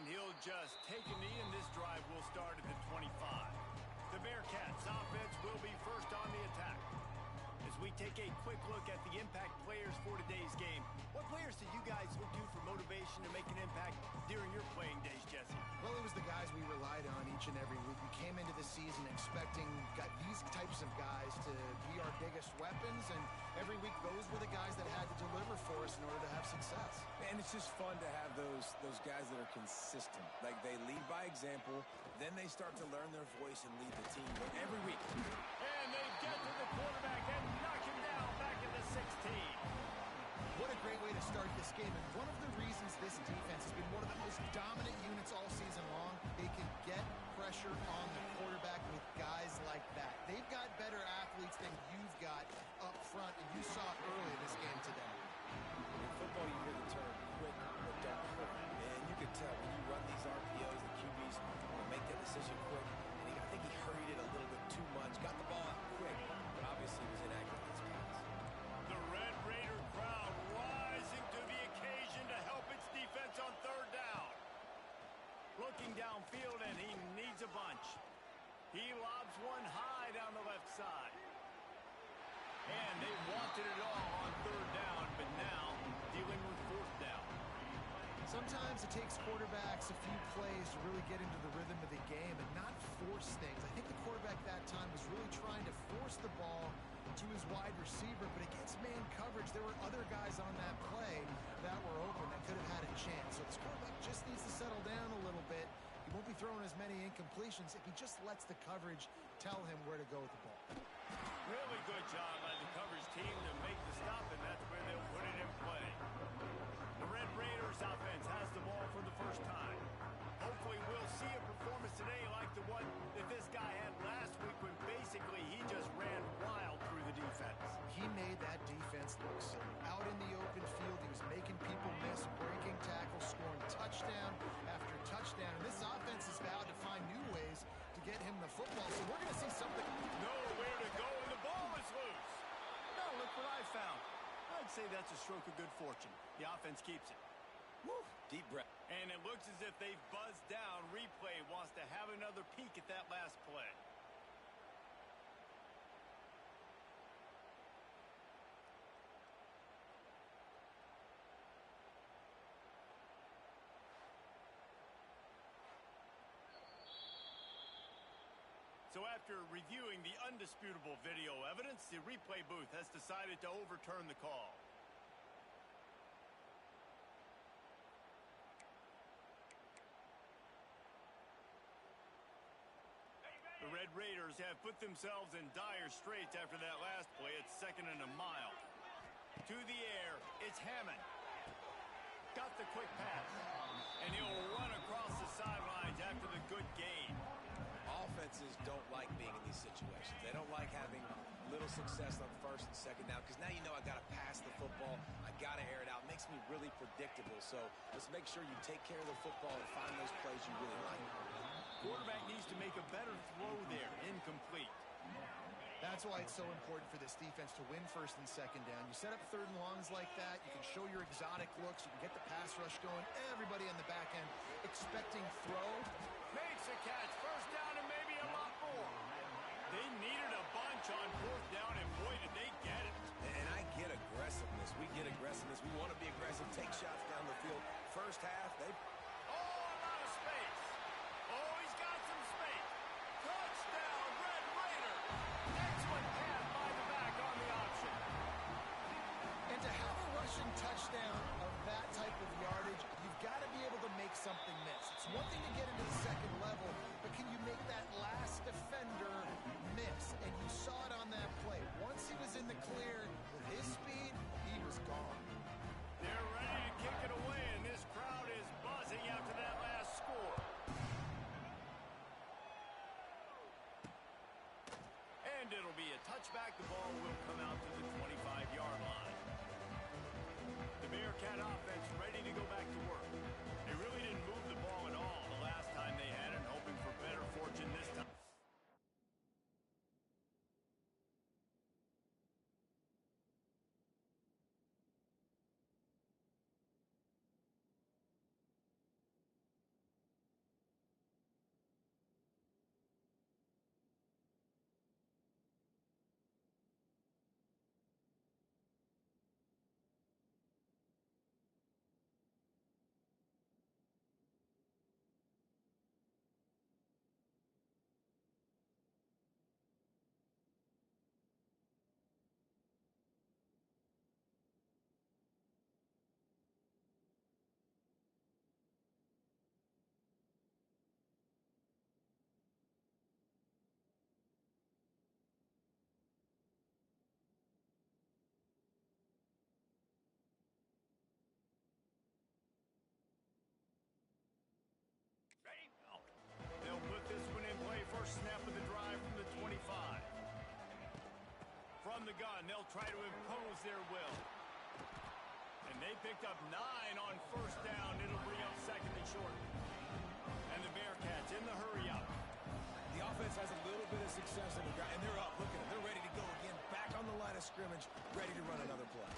And he'll just take a knee, and this drive will start at the 25. The Bearcats offense will be first on the attack. As we take a quick look at the impact players for today's game, what players did you guys look to for motivation to make an impact during your playing days, Jesse? Well, it was the guys we relied on each and every week. We came into the season expecting these types of guys to be our biggest weapons, and every week those were the guys that had to deliver for us in order to have success. And it's just fun to have those guys that are consistent. Like, they lead by example, then they start to learn their voice and lead the team every week. And they get to the quarterback and knock him down back at the 16. What a great way to start this game. And one of the reasons this defense has been one of the most dominant units all season long, they can get pressure on the quarterback with guys like that. They've got better athletes than you've got up front, and you saw it early in this game today. In football, you hear the term quick but don't hurry. And you can tell when you run these RPOs, the QBs will make that decision quick. And I think he hurried it a little bit too much. Got the ball out quick, but obviously was inaccurate in his pass. The Red Raider crowd rising to the occasion to help its defense on third down. Looking downfield, and he needs a bunch. He lobs one high down the left side. And they wanted it all on third down, but now dealing with fourth down. Sometimes it takes quarterbacks a few plays to really get into the rhythm of the game and not force things. I think the quarterback that time was really trying to force the ball to his wide receiver, but against man coverage, there were other guys on that play that were open that could have had a chance. So this quarterback just needs to settle down a little bit. He won't be throwing as many incompletions if he just lets the coverage tell him where to go with the ball. Really good job by the coverage team to make the stop, and that's where they'll put it in play. The Red Raiders offense has the ball for the first time. Hopefully we'll see a performance today like the one that this guy had last week when basically he just ran wild through the defense. He made that defense look silly. Out in the open field, he was making people miss, breaking tackles, scoring touchdown after touchdown. And this offense has vowed to find new ways to get him the football. So we're going to see something. Nowhere to go, and the ball is loose. Now look what I found. I'd say that's a stroke of good fortune. The offense keeps it. Woo, deep breath. And it looks as if they've buzzed down. Replay wants to have another peek at that last play. So after reviewing the undisputable video evidence, the replay booth has decided to overturn the call. The Red Raiders have put themselves in dire straits after that last play. It's 2nd and a mile. To the air, it's Hammond. Got the quick pass. And he'll run across the sidelines after the good gain. Offenses don't like being in these situations. They don't like having little success on first and second down, because now you know I got to pass the football. I got to air it out. It makes me really predictable. So let's make sure you take care of the football and find those plays you really like. Quarterback needs to make a better throw there. Incomplete. That's why it's so important for this defense to win first and second down. You set up third and longs like that. You can show your exotic looks. You can get the pass rush going. Everybody on the back end expecting throw. Makes a catch. First down and maybe a lot more. They needed a bunch on fourth down, and boy, did they get it. And I get aggressiveness. We get aggressiveness. We want to be aggressive. Take shots down the field. First half, they... Oh, a lot of space. Oh, he's got some space. Touchdown, Red Raider. Excellent pass by the back on the option. And to have a rushing touchdown of that type of yardage, you've got to be able to make something miss. It's one thing to get into the second level, but can you make that last defender miss? And you saw it on that play. Once he was in the clear with his speed, he was gone. They're ready to kick it away, and this crowd is buzzing after that last score. And it'll be a touchback. The ball will come out to the 25-yard line. The Bearcat offense ready to go back to work. They really didn't move the ball at all the last time they had it, hoping for better fortune this time. from the gun. They'll try to impose their will. And they picked up 9 on first down. It'll bring up second and short. And the Bearcats in the hurry up. The offense has a little bit of success on the ground, and they're up. Look at them. They're ready to go again. Back on the line of scrimmage, ready to run another play.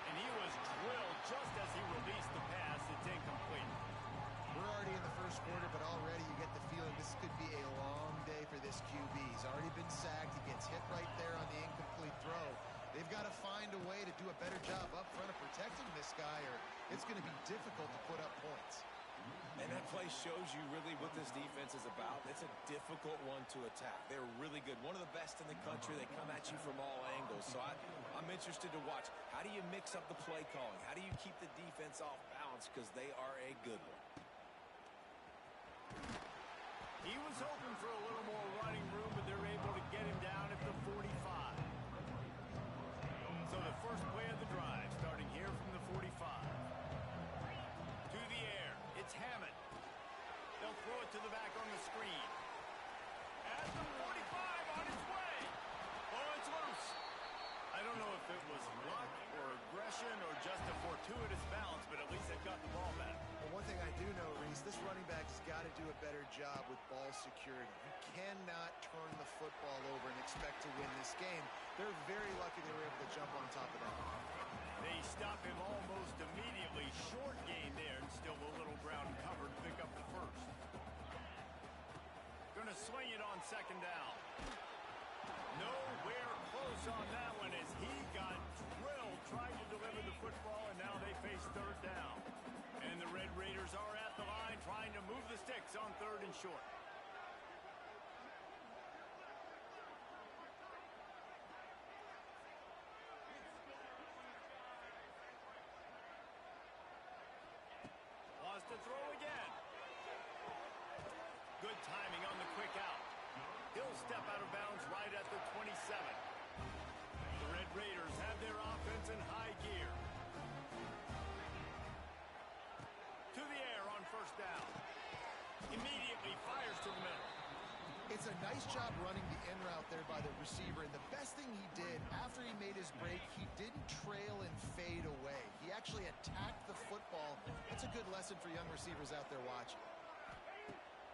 And he was drilled just as he released the pass. It's incomplete. We're already in the first quarter, but already you get the feeling this could be a long day for this QB. He's already been sacked. He gets hit right there on the incomplete throw. They've got to find a way to do a better job up front of protecting this guy, or it's going to be difficult to put up points. And that play shows you really what this defense is about. It's a difficult one to attack. They're really good. One of the best in the country. They come at you from all angles. So I'm interested to watch. How do you mix up the play calling? How do you keep the defense off balance? Because they are a good one. He was hoping for a little more running room, but they're able to get him down at the 45. So the first play of the drive, starting here from the 45. To the air, it's Hammond. They'll throw it to the back on the screen. At the 45, on its way. Oh, it's loose. I don't know if it was luck or aggression or just a fortuitous bounce, but at least they've got the ball back. Well, one thing I do know, Reese, this running back has got to do a better job with ball security. You cannot turn the football over and expect to win this game. They're very lucky they were able to jump on top of that. They stop him almost immediately. Short gain there, and still a little ground covered to pick up the first. Gonna swing it on second down. Nowhere close on that one as he got drilled trying to deliver the football, and now they face third down. And the Red Raiders are at the line trying to move the sticks on third and short. Wants to throw again. Good timing on the quick out. He'll step out of bounds right at the 27. The Red Raiders have their offense in high gear. To the air on first down. Immediately fires to the middle. It's a nice job running the in route there by the receiver, and the best thing he did after he made his break, he didn't trail and fade away. He actually attacked the football. That's a good lesson for young receivers out there watching.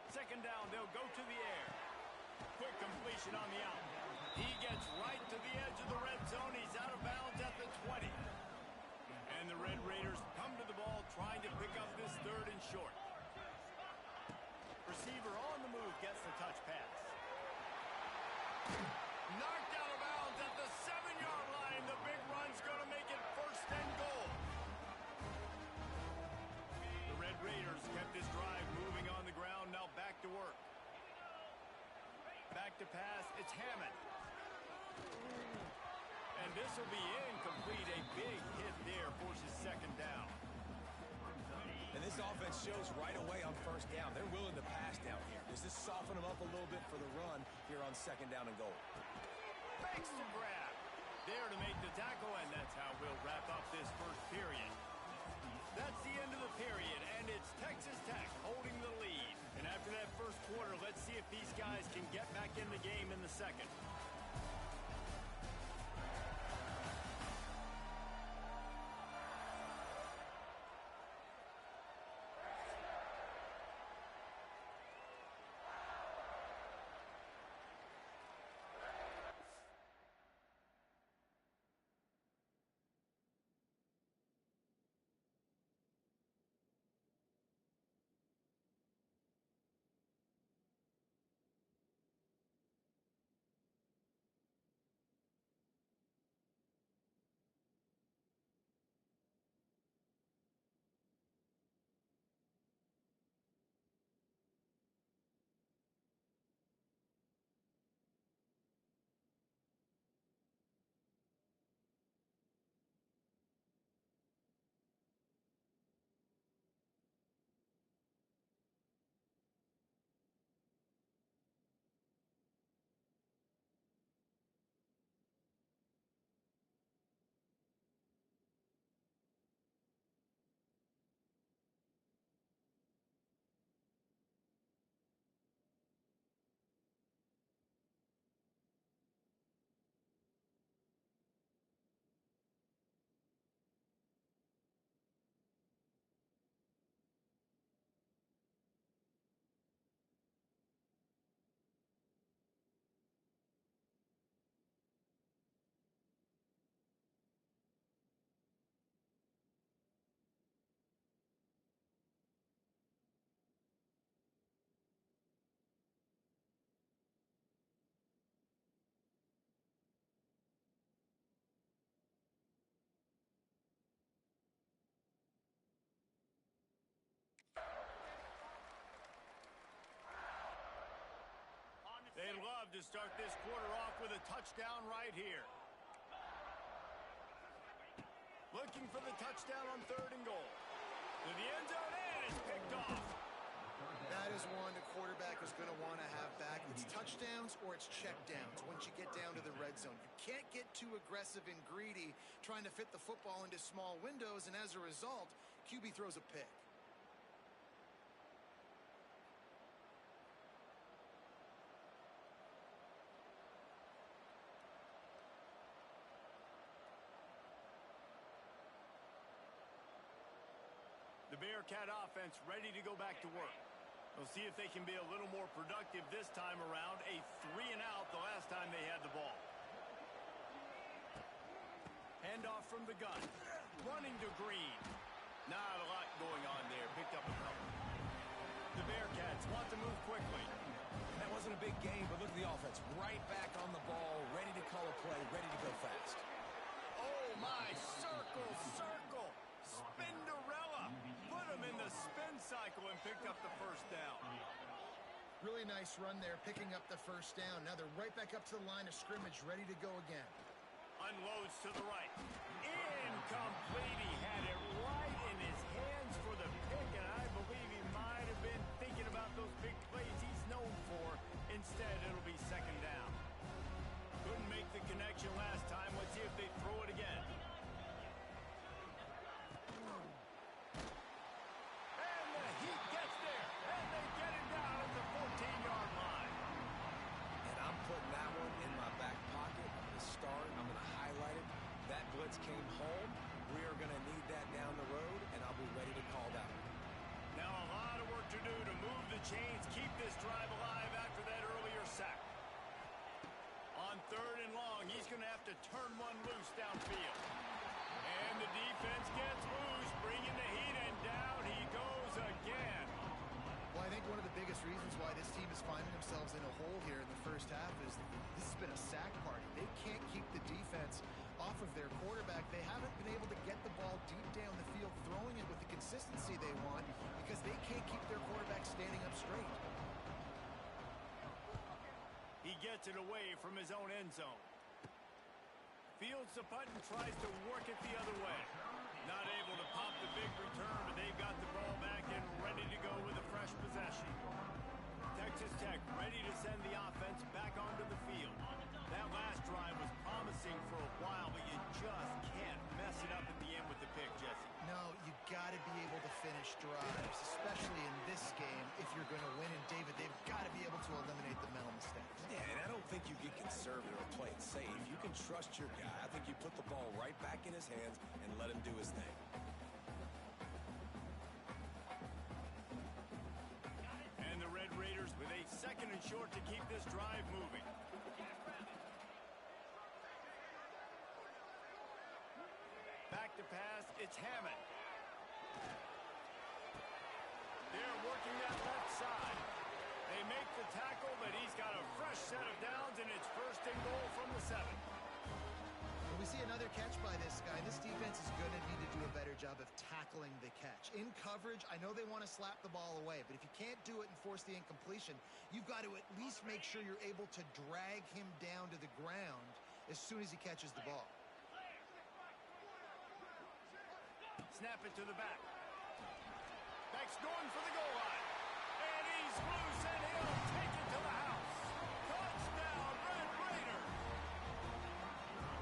Second down, they'll go to the air. Quick completion on the out. He gets right to the edge of the red zone. He's out of bounds at the 20. And the Red Raiders come to the ball trying to pick up this third and short. Receiver on the move gets the touch pass. Knocked out of bounds at the 7-yard line. The big run's going to make it first and goal. The Red Raiders kept this drive moving on the ground. Now back to work. Back to pass. It's Hammond. And this will be incomplete. A big hit there forces second down. And this offense shows right away on first down. They're willing to pass down here. Does this soften them up a little bit for the run here on second down and goal? Fakes to grab. There to make the tackle, and that's how we'll wrap up this first period. That's the end of the period, and it's Texas Tech holding the lead. And after that first quarter, let's see if these guys can get back in the game in the second. love to start this quarter off with a touchdown right here. Looking for the touchdown on 3rd and goal. To the end zone, and it's picked off. That is one the quarterback is going to want to have back. It's touchdowns or it's checkdowns once you get down to the red zone. You can't get too aggressive and greedy trying to fit the football into small windows, and as a result, QB throws a pick. The Bearcat offense ready to go back to work. We'll see if they can be a little more productive this time around. A 3-and-out the last time they had the ball. Handoff from the gun. Running to Green. Not a lot going on there. Picked up a couple. The Bearcats want to move quickly. That wasn't a big game, but look at the offense. Right back on the ball, ready to call a play, ready to go fast. Oh, my. Circle, circle. Spinderella. Put him in the spin cycle and picked up the first down. Really nice run there, picking up the first down. Now they're right back up to the line of scrimmage, ready to go again. Unloads to the right. Incomplete. He had it right in his hands for the pick, and I believe he might have been thinking about those big plays he's known for. Instead, it'll be 2nd down. Couldn't make the connection last time. Let's see if they throw it again. And the Heat gets there, and they get it down at the 14-yard line. And I'm putting that one in my back pocket. I'm going to start. I'm going to highlight it. That blitz came home. We are going to need that down the road, and I'll be ready to call that one. Now a lot of work to do to move the chains, keep this drive alive after that earlier sack. On 3rd and long, he's going to have to turn one loose downfield. And the defense gets loose, bringing the Heat, and down he goes again. Well, I think one of the biggest reasons why this team is finding themselves in a hole here in the first half is this has been a sack party. They can't keep the defense off of their quarterback. They haven't been able to get the ball deep down the field, throwing it with the consistency they want because they can't keep their quarterback standing up straight. He gets it away from his own end zone. Fields the punt and tries to work it the other way. Not able to pop the big return, but they've got the ball back and ready to go with a fresh possession. Texas Tech ready to send the offense back onto the field. That last drive was promising for a while, but you just can't mess it up at the end with the pick, Jesse. No, you got to be able to finish drives, especially in this game if you're going to win. And David, they've got to be able to eliminate the mental mistakes. Yeah, and I don't think you get conservative or play it safe. You can trust your guy. I think you put the ball right back in his hands and let him do his thing. And the Red Raiders with a 2nd and short to keep this drive moving. Back to pass, it's Hammond. They're working that left side. They make the tackle, but he's got a fresh set of downs, and it's 1st and goal from the 7. When we see another catch by this guy, this defense is going to need to do a better job of tackling the catch. In coverage, I know they want to slap the ball away, but if you can't do it and force the incompletion, you've got to at least make sure you're able to drag him down to the ground as soon as he catches the ball. Snap it to the back. Beck's going for the goal line. And he's loose, and he'll take it to the house. Touchdown, Red Raider.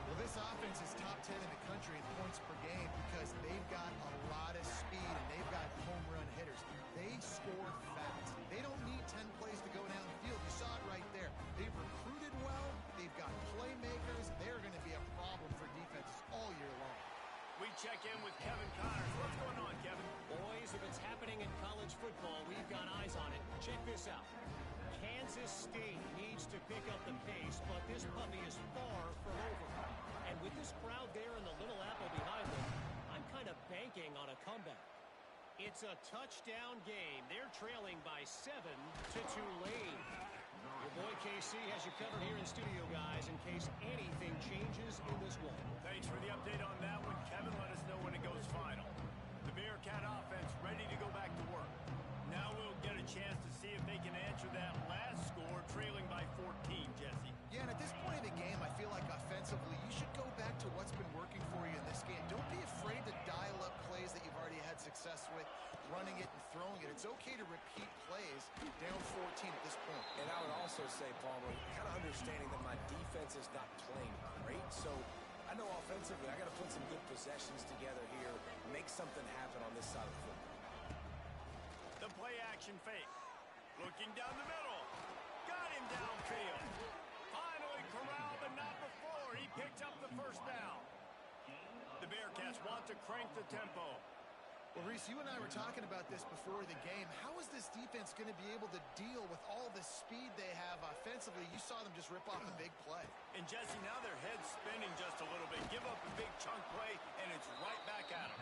Well, this offense is top 10 in the country in points per game because they've got a lot of speed and they've got home run hitters. They score fast. They don't need 10 plays to go down the field. You saw it right there. They've recruited well. They've got playmakers. They're going to be a problem for defenses all year long. We check in with Kevin Connors. What's going on, Kevin? Boys, if it's happening in college football, we've got eyes on it. Check this out. Kansas State needs to pick up the pace, but this puppy is far from over. And with this crowd there and the Little Apple behind them, I'm kind of banking on a comeback. It's a touchdown game. They're trailing by 7 to Tulane. Your boy KC has you covered here in studio, guys, in case anything changes in this one. Thanks for the update on that one. Kevin, let us know when it goes final. The Bearcat offense ready to go back to work. Now we'll get a chance to see if they can answer that last score, trailing by 14, Jesse. Yeah, and at this point in the game, I feel like offensively, you should go back to what's been working for you in this game. Don't be afraid to dial up plays that you've already had success with, running it and throwing it. It's okay to repeat plays down 14 at this point. And I would also say, Palmer, kind of understanding that my defense is not playing great, so I know offensively I got to put some good possessions together here, make something happen on this side of the football. The play action fake. Looking down the middle. Got him downfield. Finally corralled, but not before. He picked up the first down. The Bearcats want to crank the tempo. Well, Reese, you and I were talking about this before the game. How is this defense going to be able to deal with all the speed they have offensively? You saw them just rip off a big play. And Jesse, now their head's spinning just a little bit. Give up a big chunk play, and it's right back at him.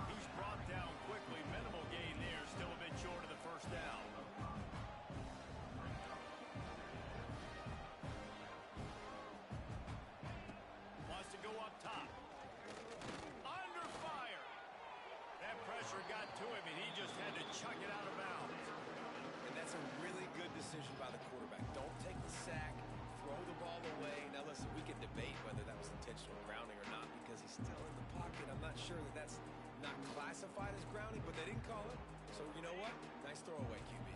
He's brought down quickly. Minimal gain there. Still a bit short of the first down. Wants to go up top. Under fire. That pressure got to him, and he just had to chuck it out of bounds. And that's a really good decision by the quarterback. Don't take the sack, throw the ball away. Now, listen, we can debate whether that was intentional grounding or not because he's still in the pocket. I'm not sure that that's not classified as grounding, but they didn't call it. So, you know what? Nice throwaway, QB.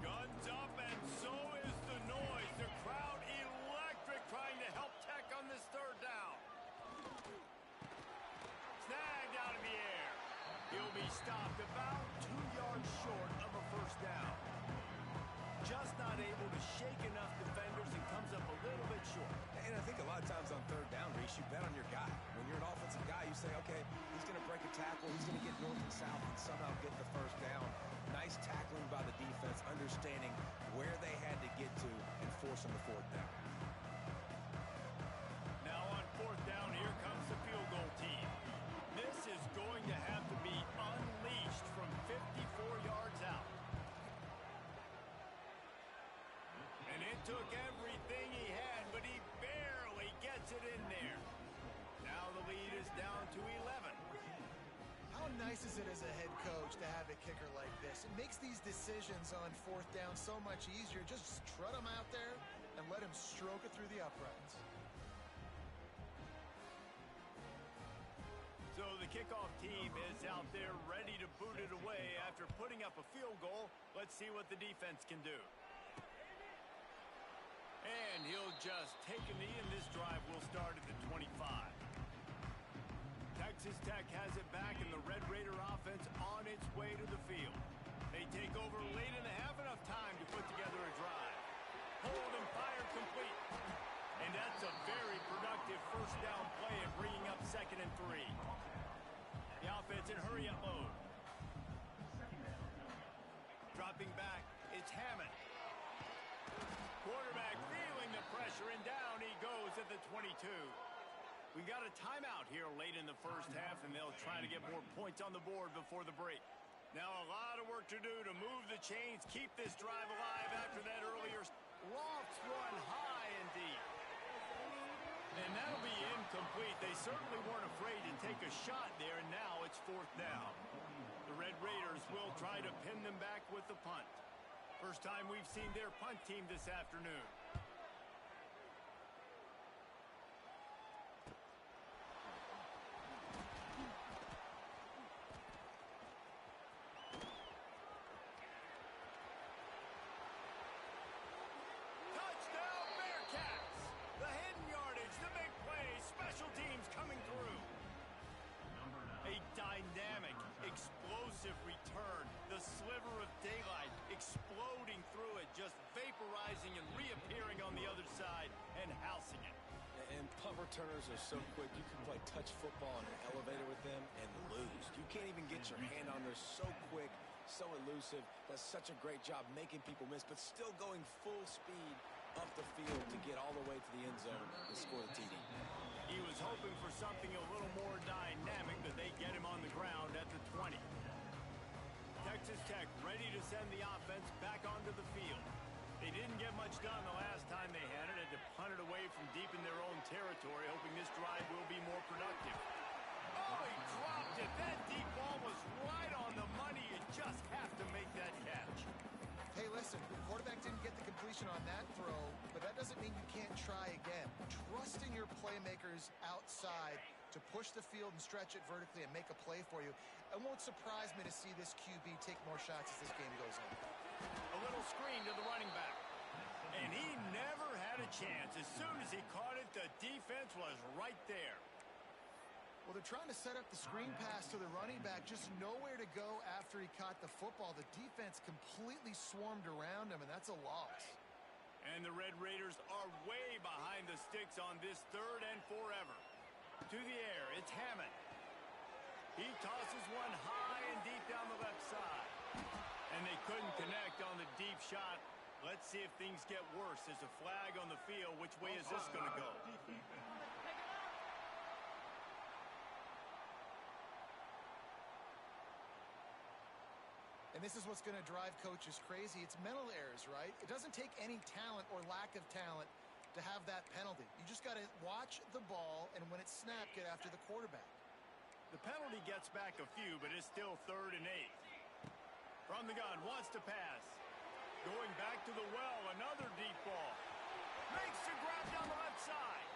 Guns up, and so is the noise. The crowd electric trying to help Tech on this third down. Snagged out of the air. He'll be stopped about 2 yards short of a first down. Just not able to shake enough defenders and comes up a little bit short. And I think a lot of times on third down, Reese, you bet on your guy. When you're an offensive guy, you say, okay, he's going to break a tackle, he's going to get north and south and somehow get the first down. Nice tackling by the defense, understanding where they had to get to and forcing the fourth down. Now on fourth down, here comes the field goal team. This is going to have to be unleashed from 54 yards out. And it took everything he had, but he barely gets it in there. Now the lead is down to 11. How nice is it as a head coach to have a kicker like this? It makes these decisions on fourth down so much easier. Just strut him out there and let him stroke it through the uprights. So the kickoff team is out there ready to boot it away after putting up a field goal. Let's see what the defense can do. And he'll just take a knee, and this drive will start at the 25. Texas Tech has it back, and the Red Raider offense on its way to the field. They take over late in the half, enough time to put together a drive. Hold and fire complete. And that's a very productive first down play and bringing up 2nd and 3. The offense in hurry-up mode. Dropping back, it's Hammond. Quarterback feeling the pressure, and down he goes at the 22. We got a timeout here late in the first half, and they'll try to get more points on the board before the break. Now a lot of work to do to move the chains, keep this drive alive after that earlier. Lofts one high and deep. And that'll be incomplete. They certainly weren't afraid to take a shot there, and now it's 4th down. The Red Raiders will try to pin them back with the punt. First time we've seen their punt team this afternoon. Touchdown Bearcats! The hidden yardage, the big play, special teams coming through. A dynamic, explosive return. The sliver of daylight exploding through it, just vaporizing and reappearing on the other side and housing it. And punt returners are so quick. You can play touch football in an elevator with them and lose. You can't even get your hand on there. So quick, so elusive. Does such a great job making people miss, but still going full speed up the field to get all the way to the end zone and score the TD. He was hoping for something a little more dynamic, but they get him on the ground at the 20. Texas Tech ready to send the offense back onto the field. They didn't get much done the last time they had it. Had to punt it away from deep in their own territory, hoping this drive will be more productive. Oh, he dropped it. That deep ball was right on the money. You just have to make that catch. Hey, listen, the quarterback didn't get the complete completion on that throw, but that doesn't mean you can't try again. Trust in your playmakers outside to push the field and stretch it vertically and make a play for you. It won't surprise me to see this QB take more shots as this game goes on. A little screen to the running back. And he never had a chance. As soon as he caught it, the defense was right there. Well, they're trying to set up the screen pass to the running back, just nowhere to go after he caught the football. The defense completely swarmed around him, and that's a loss. And the Red Raiders are way behind the sticks on this 3rd and forever. To the air, it's Hammond. He tosses one high and deep down the left side. And they couldn't connect on the deep shot. Let's see if things get worse. There's a flag on the field. Which way is this going to go? And this is what's going to drive coaches crazy. It's mental errors, right? It doesn't take any talent or lack of talent to have that penalty. You just got to watch the ball, and when it's snapped, get after the quarterback. The penalty gets back a few, but it's still 3rd and 8. From the gun, wants to pass. Going back to the well, another deep ball. Makes the grab down the left side.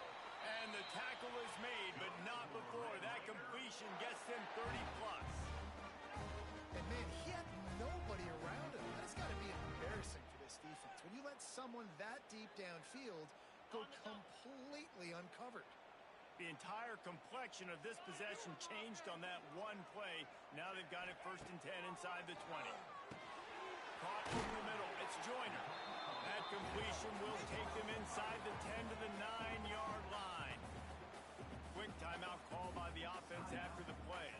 And the tackle is made, but not before that completion gets him 30+. And, man, he had nobody around him. That has got to be embarrassing for this defense. When you let someone that deep downfield go completely uncovered. The entire complexion of this possession changed on that one play. Now they've got it 1st and 10 inside the 20. Caught in the middle. It's Joyner. That completion will take them inside the 10 to the 9-yard line. Quick timeout call by the offense after the play.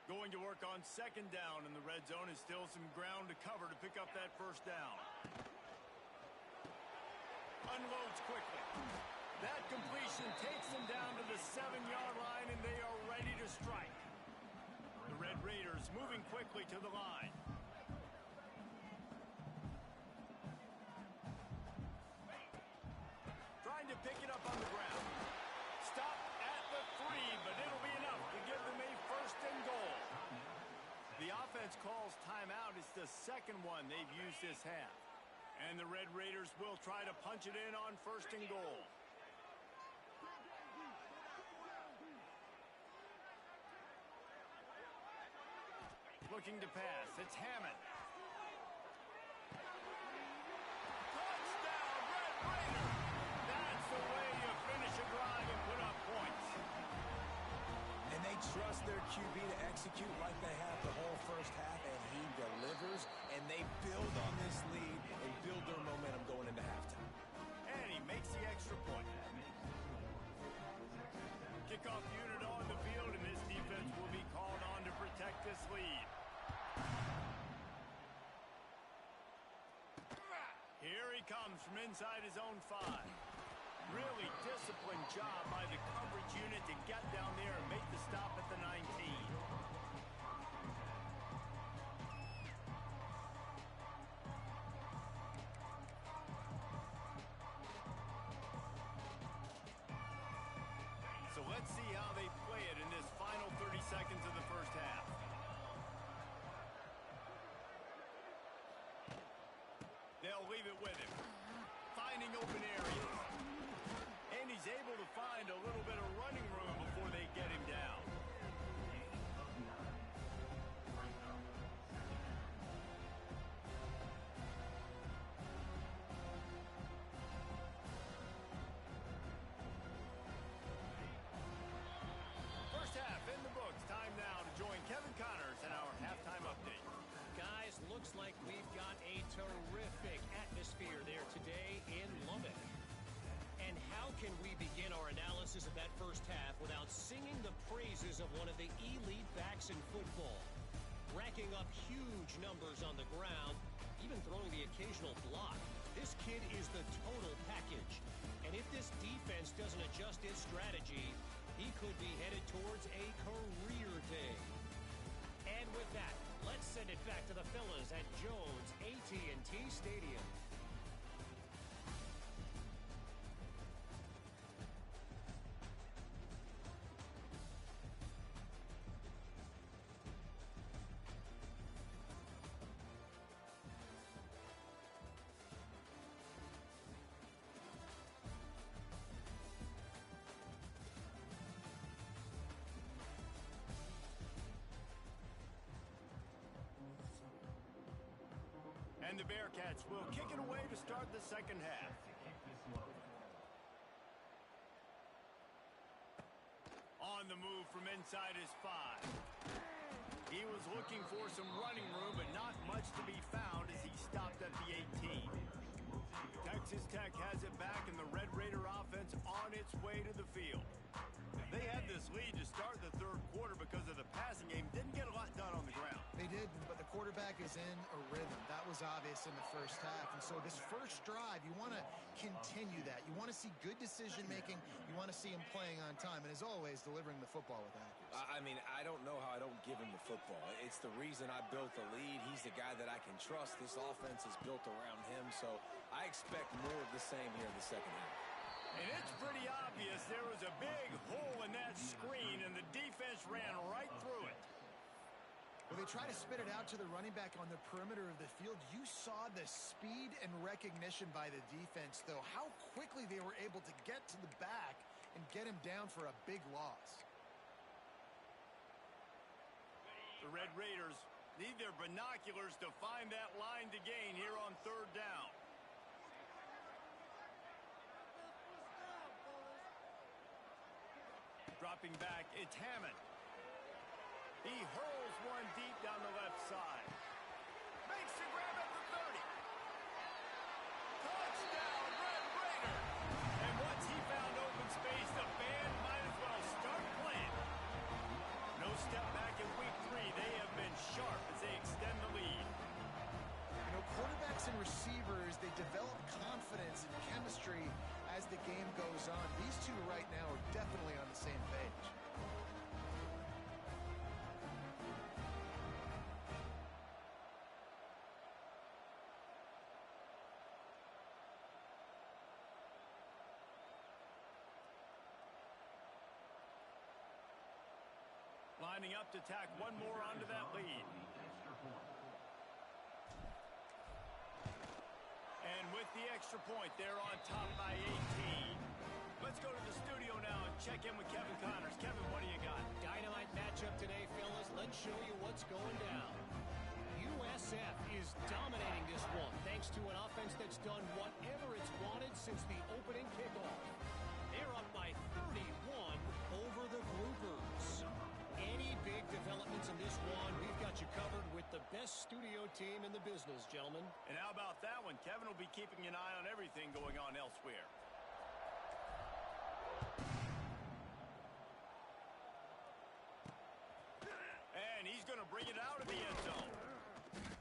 Going to work on 2nd down in the red zone. Is still some ground to cover to pick up that 1st down. Unloads quickly. That completion takes them down to the 7-yard line, and they are ready to strike. The Red Raiders moving quickly to the line. Trying to pick it up on the ground. Stop at the 3, but it'll be enough to give them a 1st and goal. The offense calls timeout. It's the 2nd one they've used this half. And the Red Raiders will try to punch it in on 1st and goal. Looking to pass. It's Hammond. Touchdown, Red Raiders! That's the way you finish a drive and put up points. And they trust their QB to execute like they have the whole 1st half, and he delivers, and they build on this lead and build their momentum going into halftime. And he makes the extra point. Kickoff unit on the field, and this defense will be called on to protect this lead. Here he comes from inside his own 5. Really disciplined job by the coverage unit to get down there and make the stop at the 19. So let's see how they play it in this final 30 seconds of the 1st half. They'll leave it with him. Finding open areas. And he's able to find a little bit of running room before they get him down. First half in the books. Time now to join Kevin Connors in our halftime update. Guys, looks like we've got a terrific atmosphere there today in Lubbock. And how can we begin our analysis of that 1st half without singing the praises of one of the elite backs in football? Racking up huge numbers on the ground, even throwing the occasional block. This kid is the total package. And if this defense doesn't adjust its strategy, he could be headed towards a career day. And with that, let's send it back to the fellas at Jones AT&T Stadium. And the Bearcats will kick it away to start the second half. On the move from inside his 5. He was looking for some running room, but not much to be found as he stopped at the 18. Texas Tech has it back, and the Red Raider offense on its way to the field. They had this lead to start the third quarter because of the passing game. Didn't get a lot done on the ground. They didn't, but the quarterback is in a rhythm. That was obvious in the first half. And so this first drive, you want to continue that. You want to see good decision-making. You want to see him playing on time. And as always, delivering the football with accuracy. I mean, I don't know how I don't give him the football. It's the reason I built the lead. He's the guy that I can trust. This offense is built around him. So I expect more of the same here in the second half. And it's pretty obvious there was a big hole in that screen, and the defense ran right through it. Well, they try to spit it out to the running back on the perimeter of the field. You saw the speed and recognition by the defense, though. How quickly they were able to get to the back and get him down for a big loss. The Red Raiders need their binoculars to find that line to gain here on third down. Dropping back, it's Hammond. He hurls one deep down the left side. Makes the grab at the 30. Touchdown, Red Raider! And once he found open space, the band might as well start playing. No step back in week 3. They have been sharp as they extend the lead. You know, quarterbacks and receivers, they develop confidence and chemistry as the game goes on. These two right now are definitely on the same page. Lining up to tack one more onto that lead. And with the extra point, they're on top by 18. Let's go to the studio now and check in with Kevin Connors. Kevin, what do you got? Dynamite matchup today, fellas. Let's show you what's going down. USF is dominating this one thanks to an offense that's done whatever it's wanted since the opening kickoff. They're up by 31 over the Groupers. Any big developments in this one, we've got you covered with the best studio team in the business, gentlemen. And how about that one? Kevin will be keeping an eye on everything going on elsewhere. And he's going to bring it out of the end zone.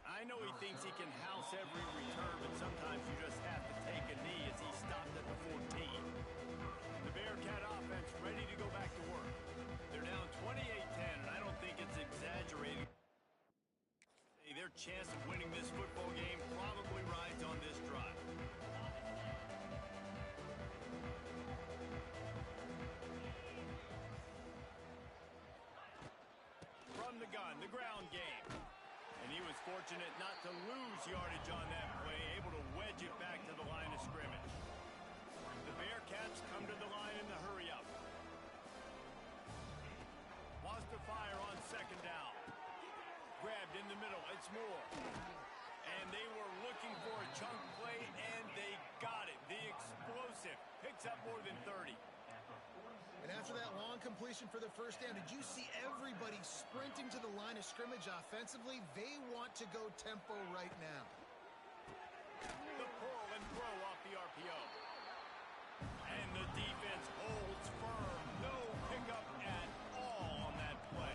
I know he thinks he can house every return, but sometimes you just have to take a knee as he stopped at the 14. The Bearcat offense ready to go back to work. They're down 28-10, and I don't think it's exaggerating. Their chance of winning this football game probably rides on this drive. From the gun, the ground game. And he was fortunate not to lose yardage on that play, able to wedge it back to the line of scrimmage. The Bearcats come to the line in the hurry-up. Wants to fire on second down. Grabbed in the middle, it's Moore. And they were looking for a chunk play, and they got it. The explosive picks up more than 30. And after that long completion for the first down, did you see everybody sprinting to the line of scrimmage offensively? They want to go tempo right now. The pull and throw off the RPO. And the defense holds firm. No pickup at all on that play.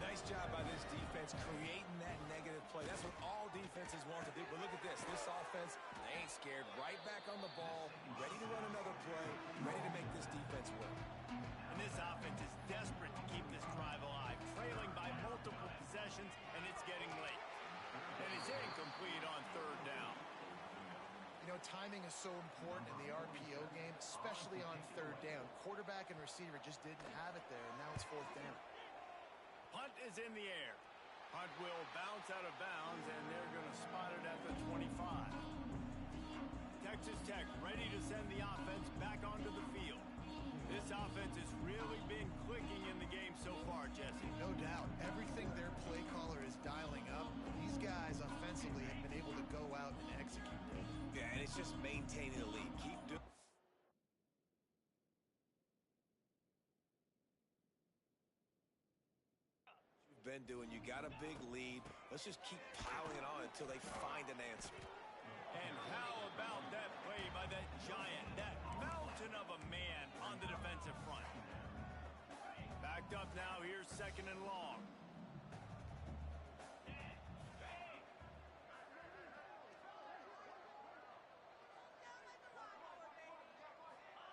Nice job by this defense creating that negative play. That's what all defenses want to do. But look at this. This offense, they ain't scared. Right back on the ball, ready to run another play, ready to make this defense work. And this offense is desperate to keep this drive alive, trailing by multiple possessions, and it's getting late. And it's incomplete on third down. You know, timing is so important in the RPO game, especially on third down. Quarterback and receiver just didn't have it there, and now it's fourth down. Punt is in the air. Punt will bounce out of bounds, and they're going to spot it at the 25. Texas Tech ready to send the offense back onto the field. This offense has really been clicking in the game so far, Jesse. No doubt. Everything their play caller is dialing up, these guys offensively have been just maintaining the lead. Keep doing been doing. You got a big lead. Let's just keep piling it on until they find an answer. And how about that play by that giant, that mountain of a man on the defensive front? Backed up now. Here's second and long.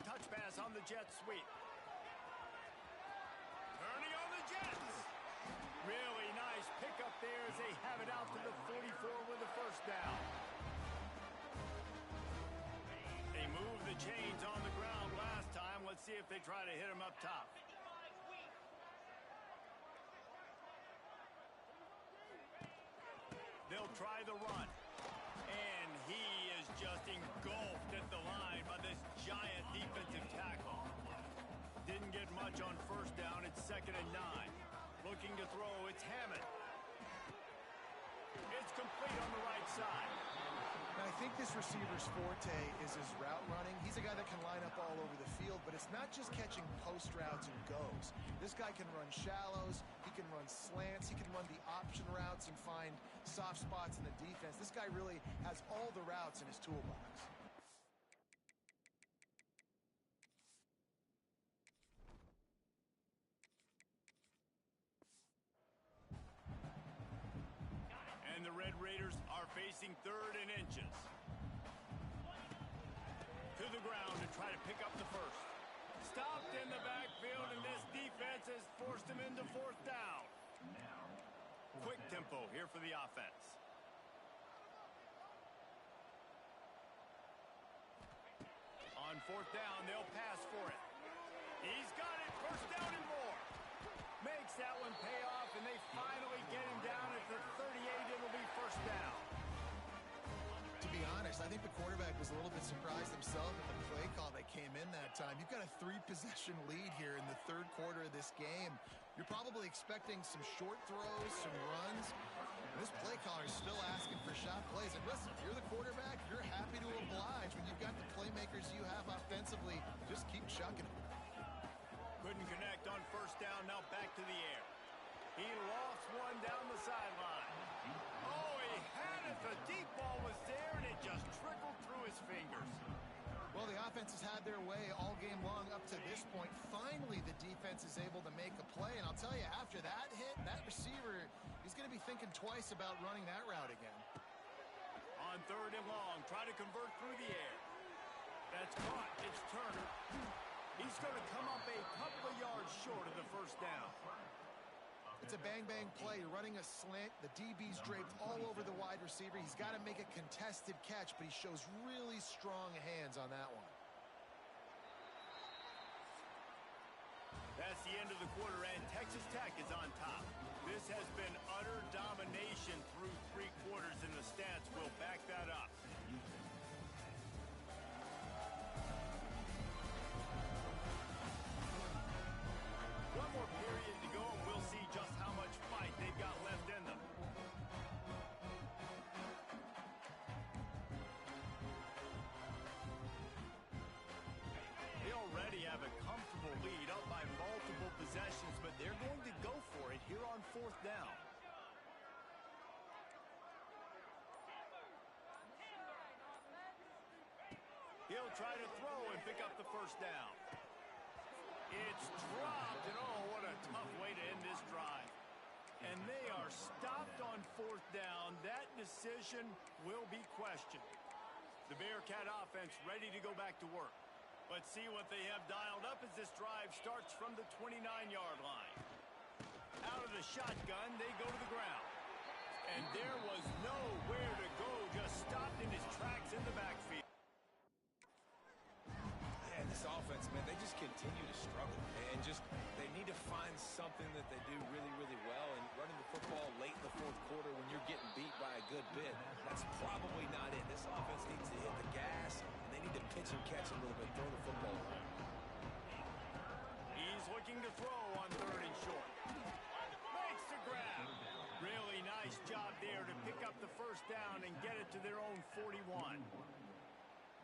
Touch pass on the jet sweep. Turning on the Jets. Really nice pickup there as they have it out to the 44 with the first down. They moved the chains on the ground last time. Let's see if they try to hit him up top. They'll try the run. And he is just engulfed at the line by this giant defensive tackle. Didn't get much on first down. It's second and 9. Looking to throw, it's Hammond. It's complete on the right side. Now, I think this receiver's forte is his route running. He's a guy that can line up all over the field, but it's not just catching post routes and goes. This guy can run shallows, he can run slants, he can run the option routes and find soft spots in the defense. This guy really has all the routes in his toolbox. And the Red Raiders are facing third and inches. To the ground to try to pick up the first. Stopped in the backfield, and this defense has forced him into fourth down. Quick tempo here for the offense. On fourth down, they'll pass for it. He's got it. First down and more. Makes that one pay off, and they finally get him down at the 38. It'll be first down. To be honest, I think the quarterback was a little bit surprised himself at the play call that came in that time. You've got a 3-possession lead here in the third quarter of this game. You're probably expecting some short throws, some runs. This play caller is still asking for shot plays. And listen, if you're the quarterback, you're happy to oblige. When you've got the playmakers you have offensively, just keep chucking them. Couldn't connect on first down. Now back to the air. He lofts one down the sideline. Oh, he had it. The deep ball was there, and it just trickled through his fingers. Well, the offense has had their way all game long up to this point. Finally, the defense is able to make a play. And I'll tell you, after that hit, that receiver, he's going to be thinking twice about running that route again. On third and long, try to convert through the air. That's caught. It's Turner. He's going to come up a couple of yards short of the first down. It's a bang-bang play. You're running a slant. The DB's draped all over the wide receiver. He's got to make a contested catch, but he shows really strong hands on that one. That's the end of the quarter, and Texas Tech is on top. This has been utter domination through 3 quarters, and the stats will back that up. One more period to go, and we'll see just how much fight they've got left in them. They already have a comfortable lead, up by multiple possessions, but they're going to go for it here on fourth down. He'll try to throw and pick up the first down. It's dropped, and oh, what a tough way to end this drive. And they are stopped on fourth down. That decision will be questioned. The Bearcat offense ready to go back to work. Let's see what they have dialed up as this drive starts from the 29-yard line. Out of the shotgun, they go to the ground. And there was nowhere to go, just stopped in his tracks in the backfield. Man, this offense, man, they just continue to struggle. And they need to find something that they do really, really well. And running the football late in the fourth quarter when you're getting beat by a good bit, that's probably not it. This offense needs to hit the gas, and they need to pitch and catch a little bit, throw the football around. He's looking to throw on third and short. Makes the grab. Really nice job there to pick up the first down and get it to their own 41.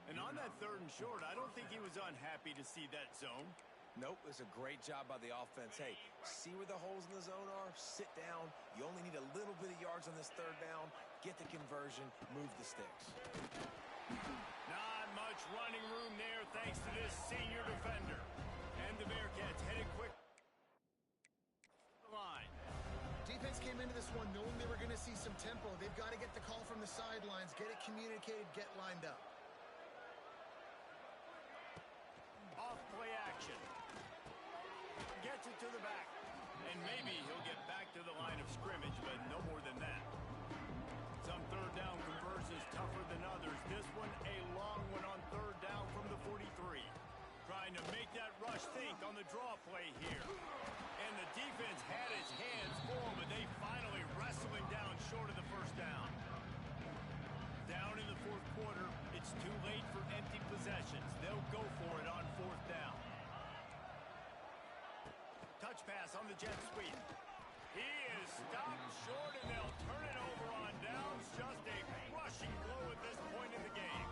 And on that 3rd and short, I don't think he was unhappy to see that zone. Nope, it's a great job by the offense. Hey, see where the holes in the zone are? Sit down. You only need a little bit of yards on this 3rd down. Get the conversion. Move the sticks. Not much running room there thanks to this senior defender. And the Bearcats headed quick line. Defense came into this one knowing they were going to see some tempo. They've got to get the call from the sidelines, get it communicated, get lined up. Off play action. Gets it to the back. And maybe he'll get back to the line of scrimmage, but no more than that. Some 3rd down conversions tougher than others. This one a long one on 3rd down from the 43. Trying to make that rush think on the draw play here. And the defense had its hands full, but they finally wrestle him down short of the 1st down. Down in the 4th quarter, it's too late for empty possessions. They'll go for it on 4th down. Touch pass on the jet sweep. He is stopped short, and they'll turn it over on downs. Just a crushing blow at this point in the game.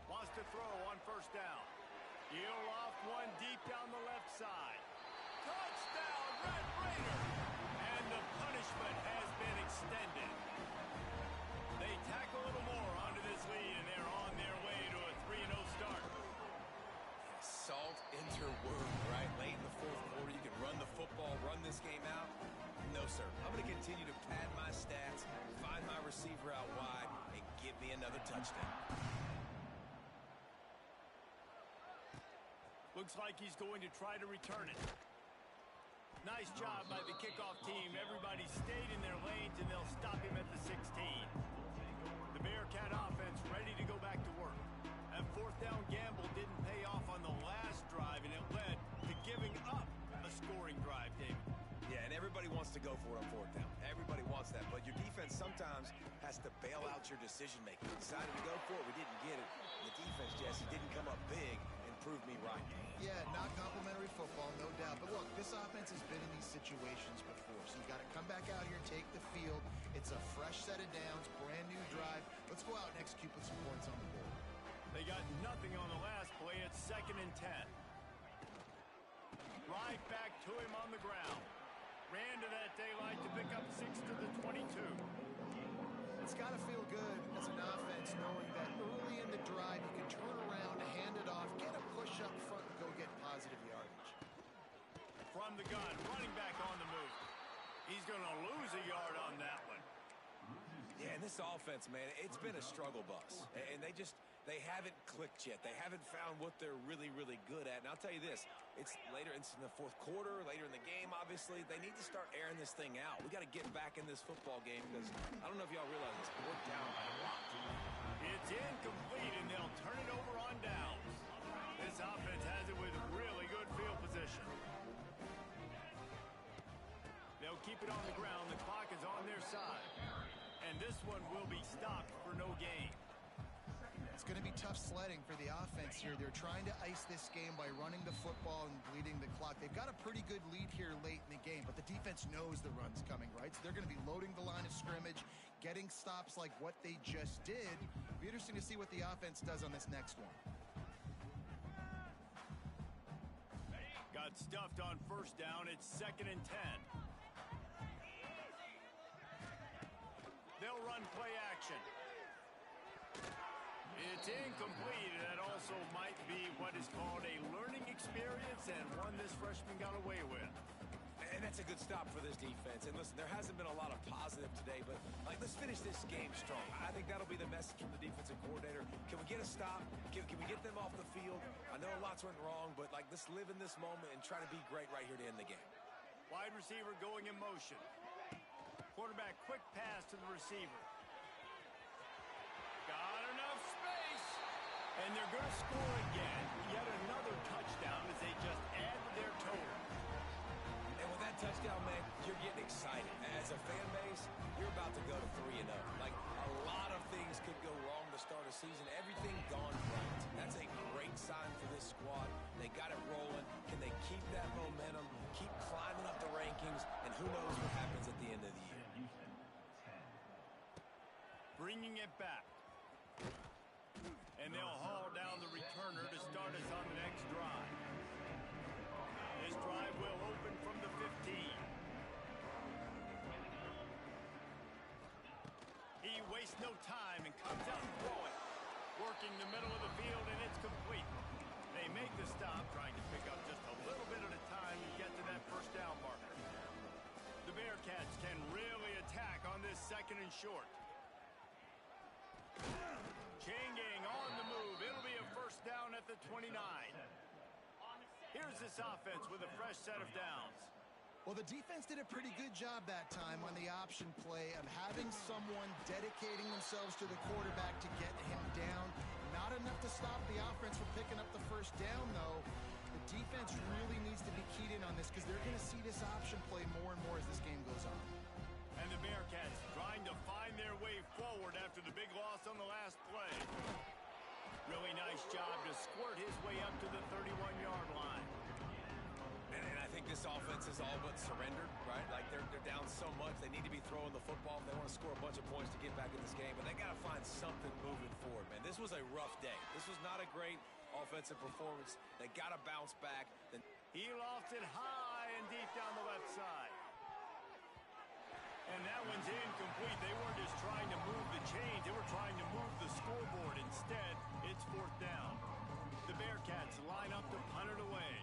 Wants to throw on 1st down. He'll off one deep down the left side. Touchdown, Red Raider! And the punishment has been extended. They tack a little more onto this lead, and they're on their way to a 3-0 start. Salt into wound, right? Late in the 4th quarter, you can run the football, run this game out. No, sir. I'm going to continue to pad my stats, find my receiver out wide, and give me another touchdown. Looks like he's going to try to return it. Nice job by the kickoff team. Everybody stayed in their lanes, and they'll stop him at the 16. The Bearcat offense ready to go back to work. That 4th down gamble didn't pay off on the last drive, and it led to giving up a scoring drive, David. Yeah, and everybody wants to go for it on 4th down. Everybody wants that, but your defense sometimes has to bail out your decision-making. We decided to go for it. We didn't get it. The defense, Jesse, didn't come up big and prove me right. Yeah, not complimentary football, no doubt. But look, this offense has been in these situations before, so you got to come back out here, take the field. It's a fresh set of downs, brand new drive. Let's go out and execute with some points on the board. They got nothing on the last play. It's 2nd and 10. Right back to him on the ground. Ran to that daylight to pick up 6 to the 22. It's got to feel good as an offense knowing that early in the drive you can turn around, hand it off, get a push up front, and go get positive yardage. From the gun, running back on the move. He's going to lose a yard on that one. Yeah, and this offense, man, it's been a struggle bus. And they haven't clicked yet. They haven't found what they're really, really good at. And I'll tell you this, it's in the 4th quarter, later in the game, obviously. They need to start airing this thing out. We got to get back in this football game because I don't know if y'all realize this, but we're down by a lot. It's incomplete, and they'll turn it over on downs. This offense has it with really good field position. They'll keep it on the ground. The clock is on their side. And this one will be stopped for no gain. It's going to be tough sledding for the offense here. They're trying to ice this game by running the football and bleeding the clock. They've got a pretty good lead here late in the game, but the defense knows the run's coming, right? So they're going to be loading the line of scrimmage, getting stops like what they just did. It'll be interesting to see what the offense does on this next one. Got stuffed on 1st down. It's 2nd and 10. They'll run play action. It's incomplete. That also might be what is called a learning experience and one this freshman got away with. And that's a good stop for this defense. And listen, there hasn't been a lot of positive today, but let's finish this game strong. I think that'll be the message from the defensive coordinator. Can we get a stop? Can we get them off the field? I know lots went wrong, but let's live in this moment and try to be great right here to end the game. Wide receiver going in motion. Quarterback quick pass to the receiver. Got enough space. And they're going to score again. Yet another touchdown as they just add to their total. And with that touchdown, man, you're getting excited. As a fan base, you're about to go to 3-0. Like, a lot of things could go wrong to start a season. Everything gone right. That's a great sign for this squad. They got it rolling. Can they keep that momentum, keep climbing up the rankings, and who knows what happens at the end of the year? bringing it back. And they'll haul down the returner to start us on the next drive. This drive will open from the 15. He wastes no time and comes out and throw it. Working the middle of the field, and it's complete. They make the stop, trying to pick up just a little bit at a time and get to that first down marker. The Bearcats can really attack on this second and short. Changing on the move. It'll be a first down at the 29. Here's this offense with a fresh set of downs. Well, the defense did a pretty good job that time on the option play of having someone dedicating themselves to the quarterback to get him down. Not enough to stop the offense from picking up the first down, though. The defense really needs to be keyed in on this because they're going to see this option play more and more as this game goes on. And the Bearcats trying to find their way forward after the big loss on the last play. Really nice job to squirt his way up to the 31-yard line. And I think this offense is all but surrendered, right? Like they're down so much, they need to be throwing the football if they want to score a bunch of points to get back in this game. But they got to find something moving forward, man. This was a rough day. This was not a great offensive performance. They got to bounce back. He lofted high and deep down the left side. And that one's incomplete. They weren't just trying to move the chains. They were trying to move the scoreboard. Instead, it's fourth down. The Bearcats line up to punt it away.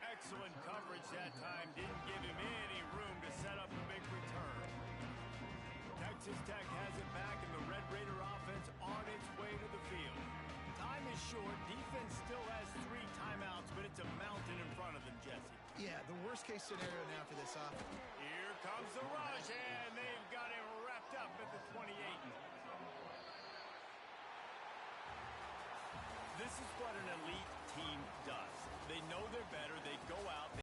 Excellent coverage that time. Didn't give him any room to set up a big return. Texas Tech has it back, and the Red Raider offense on its way to the field. Time is short. Defense still has 3 timeouts, but it's a mountain in front of them, Jesse. Yeah, the worst-case scenario now for this offense. Here comes the rush, and they've got him wrapped up at the 28. This is what an elite team does. They know they're better. They go out.